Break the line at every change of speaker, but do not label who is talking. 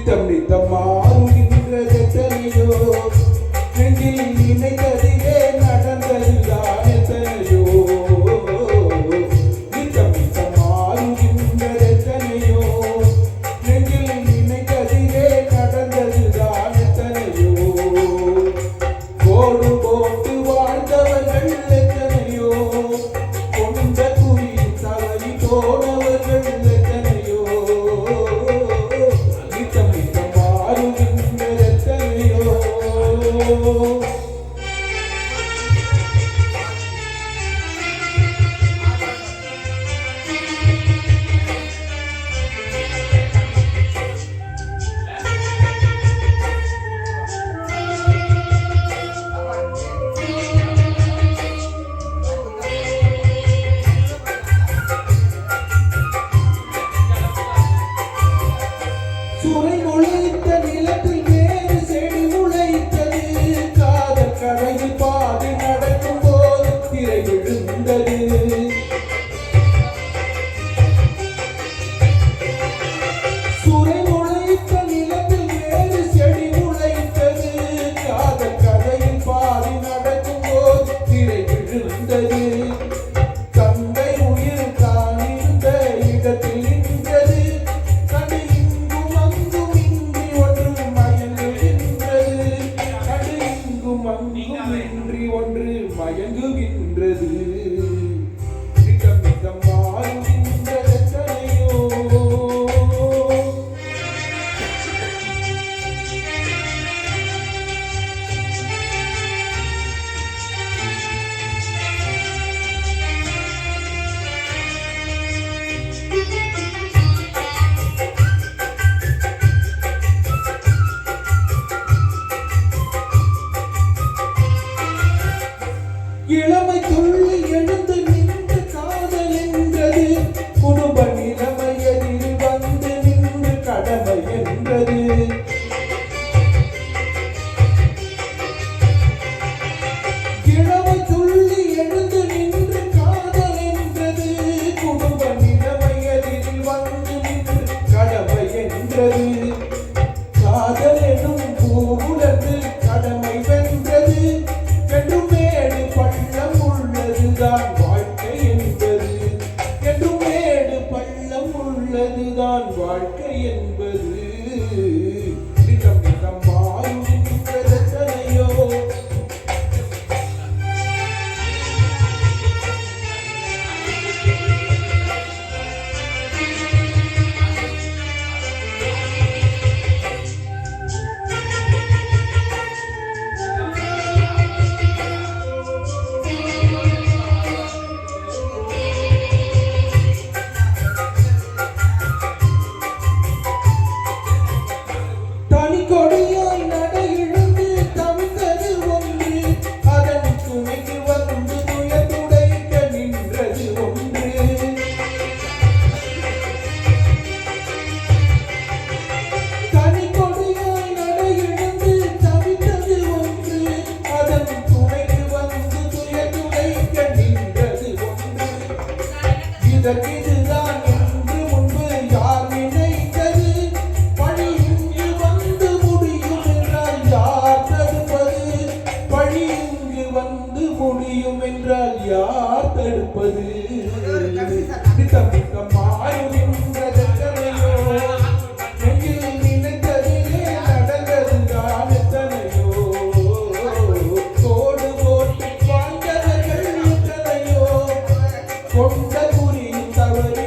நித்தம் நித்தம் மாறுகின்றதெத்தனையோ நெஞ்சில் நினைத்ததிலே நடந்ததுதான் எத்தனையோ நித்தம் நித்தம் மாறுகின்றதெத்தனையோ நெஞ்சில் நினைத்ததிலே நடந்ததுதான் எத்தனையோ கோடு போட்டு வாழ்ந்தவர்கள் எத்தனையோ கொண்ட குறி தவறி போனவர்கள் எத்தனையோ நித்தம் நித்தம் மாறுகின்றதெத்தனையோ சுரை முளைத்த நிலத்தில் வேறு செடி முளைத்தது காதல் கரையில் பாதி நடக்கும் போது திரை விழுந்தது சுரை முளைத்த நிலத்தில் வேறு செடி முளைத்தது காதல் கரையில் பாதி நடக்கும் போது திரை விழுந்தது தந்தை உயிர் தான் இருந்த இடத்தில் நின்றது கடு இங்கும் அங்கும் இன்றி ஒன்று மயங்குகின்றது கடு இங்கும் அங்கும் இன்றி ஒன்று மயங்குகின்றது நித்தம் நித்தம் மாறுகின்றதெத்தனையோ இளமை துள்ளி எழுந்து நின்று காதல் என்றது குடும்ப நிலைமை எதிரில் வந்து நின்று கடமை என்றது இளமை துள்ளி எழுந்து நின்று காதல் என்றது குடும்ப நிலைமை எதிரில் வந்து நின்று கடமை என்றது காதல் எனும் பூவுலகு கடமை வென்றது என்றும் மேடு பள்ளம் உள்ளதுதான் வாழ்க்கை என்பது என்றும் மேடு பள்ளம் உள்ளதுதான் வாழ்க்கை என்பது நித்தம் நித்தம் மாறுகின்றதெத்தனையோ தனி கொடியாய் நடையிழந்து தவித்தது ஒன்று அதன் துணைக்கு வந்து துயத்துடைக்க நின்றது ஒன்று தனி கொடியாய் நடையிழந்து தவித்தது ஒன்று அதன் துணைக்கு வந்து துயத்துடைக்க நின்றது ஒன்று இதற்கிதுதான் என்று முன்பு யார் நினைத்தது பழி இங்கு வந்து முடியும் என்றால் யார் தடுப்பது பழி இங்கு வந்து முடியும் என்றால் யார் தடுப்பது நித்தம் நித்தம் மாறுகின்றதெத்தனையோ நெஞ்சில் நினைத்ததிலே நடந்ததுதான் எத்தனையோ கோடு போட்டு வாழ்ந்தவர்கள் எத்தனையோ கொண்ட குறி தவறி